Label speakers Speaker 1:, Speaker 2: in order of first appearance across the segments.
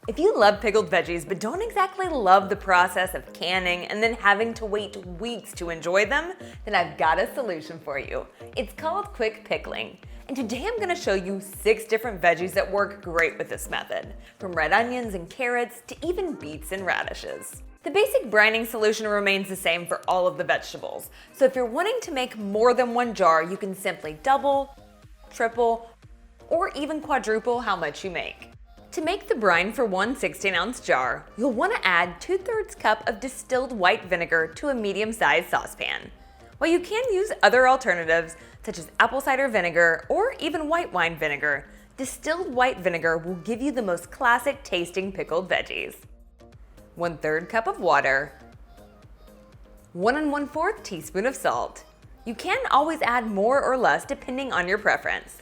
Speaker 1: If you love pickled veggies but don't exactly love the process of canning and then having to wait weeks to enjoy them, then I've got a solution for you. It's called quick pickling. And today I'm gonna show you 6 different veggies that work great with this method, from red onions and carrots to even beets and radishes. The basic brining solution remains the same for all of the vegetables. So if you're wanting to make more than one jar, you can simply double, triple, or even quadruple how much you make. To make the brine for one 16-ounce jar, you'll want to add 2/3 cup of distilled white vinegar to a medium-sized saucepan. While you can use other alternatives, such as apple cider vinegar or even white wine vinegar, distilled white vinegar will give you the most classic tasting pickled veggies. 1/3 cup of water, 1 1/4 teaspoon of salt. You can always add more or less depending on your preference.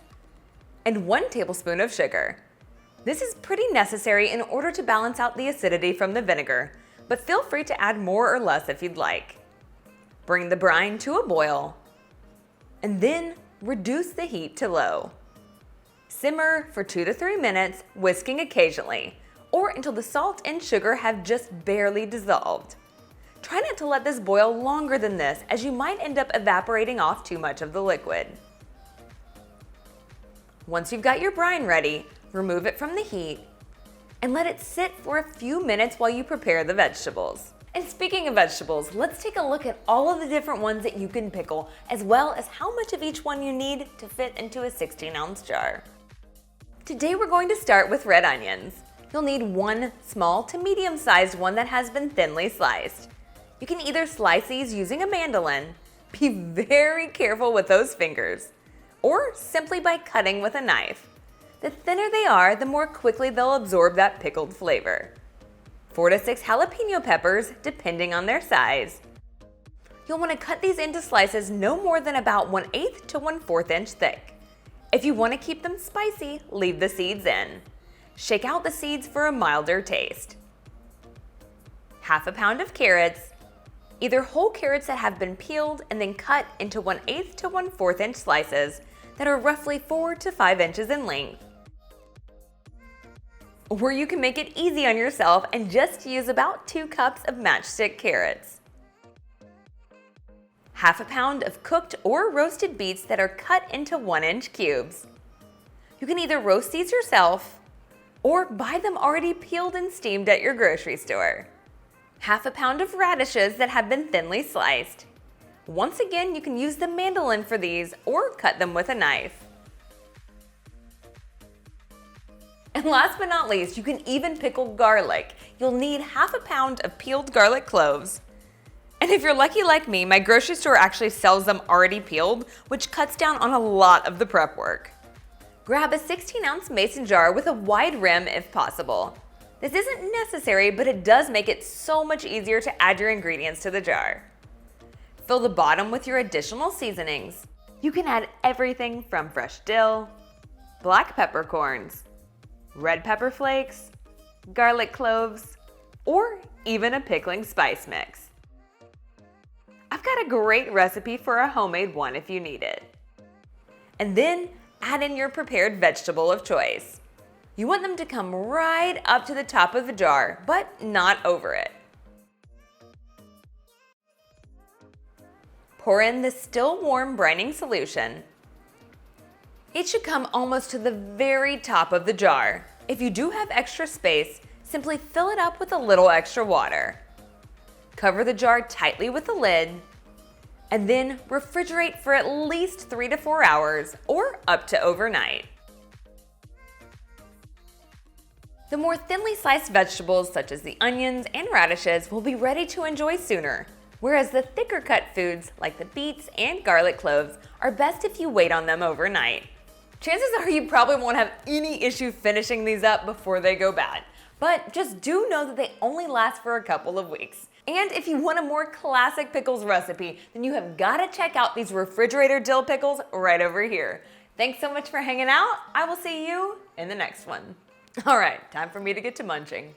Speaker 1: And 1 tablespoon of sugar. This is pretty necessary in order to balance out the acidity from the vinegar, but feel free to add more or less if you'd like. Bring the brine to a boil, and then reduce the heat to low. Simmer for 2 to 3 minutes, whisking occasionally, or until the salt and sugar have just barely dissolved. Try not to let this boil longer than this, as you might end up evaporating off too much of the liquid. Once you've got your brine ready, remove it from the heat and let it sit for a few minutes while you prepare the vegetables. And speaking of vegetables, let's take a look at all of the different ones that you can pickle, as well as how much of each one you need to fit into a 16-ounce jar. Today we're going to start with red onions. You'll need one small to medium-sized one that has been thinly sliced. You can either slice these using a mandolin, be very careful with those fingers, or simply by cutting with a knife. The thinner they are, the more quickly they'll absorb that pickled flavor. 4 to 6 jalapeno peppers, depending on their size. You'll want to cut these into slices no more than about 1/8 to 1/4 inch thick. If you want to keep them spicy, leave the seeds in. Shake out the seeds for a milder taste. 1/2 pound of carrots, either whole carrots that have been peeled and then cut into 1/8 to 1/4 inch slices that are roughly 4 to 5 inches in length. Or you can make it easy on yourself and just use about 2 cups of matchstick carrots. 1/2 pound of cooked or roasted beets that are cut into 1-inch cubes. You can either roast these yourself or buy them already peeled and steamed at your grocery store. 1/2 pound of radishes that have been thinly sliced. Once again, you can use the mandolin for these or cut them with a knife. And last but not least, you can even pickle garlic. You'll need 1/2 pound of peeled garlic cloves. And if you're lucky like me, my grocery store actually sells them already peeled, which cuts down on a lot of the prep work. Grab a 16-ounce mason jar with a wide rim if possible. This isn't necessary, but it does make it so much easier to add your ingredients to the jar. Fill the bottom with your additional seasonings. You can add everything from fresh dill, black peppercorns, red pepper flakes, garlic cloves, or even a pickling spice mix. I've got a great recipe for a homemade one if you need it. And then add in your prepared vegetable of choice. You want them to come right up to the top of the jar, but not over it. Pour in the still warm brining solution. It should come almost to the very top of the jar. If you do have extra space, simply fill it up with a little extra water. Cover the jar tightly with the lid, and then refrigerate for at least 3 to 4 hours or up to overnight. The more thinly sliced vegetables, such as the onions and radishes, will be ready to enjoy sooner, whereas the thicker cut foods, like the beets and garlic cloves, are best if you wait on them overnight. Chances are you probably won't have any issue finishing these up before they go bad, but just do know that they only last for a couple of weeks. And if you want a more classic pickles recipe, then you have got to check out these refrigerator dill pickles right over here. Thanks so much for hanging out. I will see you in the next one. All right, time for me to get to munching.